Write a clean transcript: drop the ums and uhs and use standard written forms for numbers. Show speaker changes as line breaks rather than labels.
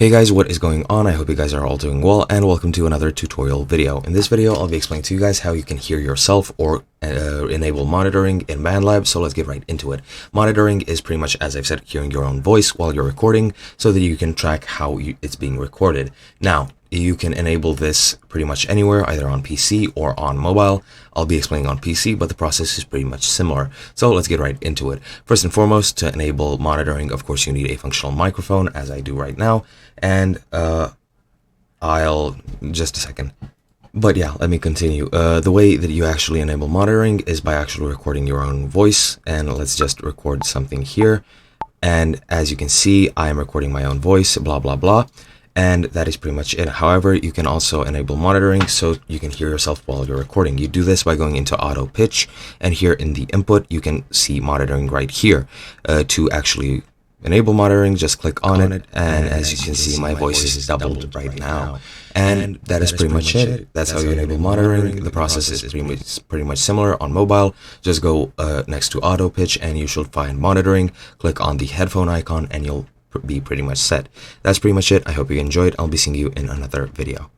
Hey guys, what is going on? I hope you guys are all doing well, and welcome to another tutorial video. In this video, I'll be explaining to you guys how you can hear yourself or enable monitoring in Bandlab. So let's get right into it. Monitoring is pretty much, as I've said, hearing your own voice while you're recording so that you can track how it's being recorded. Now, you can enable this pretty much anywhere, either on PC or on mobile. I'll be explaining on PC, but the process is pretty much similar. So let's get right into it. First and foremost, to enable monitoring, of course, you need a functional microphone, as I do right now. And I'll just a second. But yeah, let me continue. The way that you actually enable monitoring is by actually recording your own voice. And let's just record something here. And as you can see, I am recording my own voice, blah, blah, blah. And that is pretty much it. However, you can also enable monitoring so you can hear yourself while you're recording. You do this by going into auto pitch, and here in the input, you can see monitoring right here. To actually enable monitoring, just click on it, and as you can see, my voice is doubled right now. And that is pretty much it. That's how you enable monitoring. The process is pretty much similar on mobile. Just go next to auto pitch, and you should find monitoring. Click on the headphone icon, and you'll be pretty much set. That's pretty much it. I hope you enjoyed. I'll be seeing you in another video.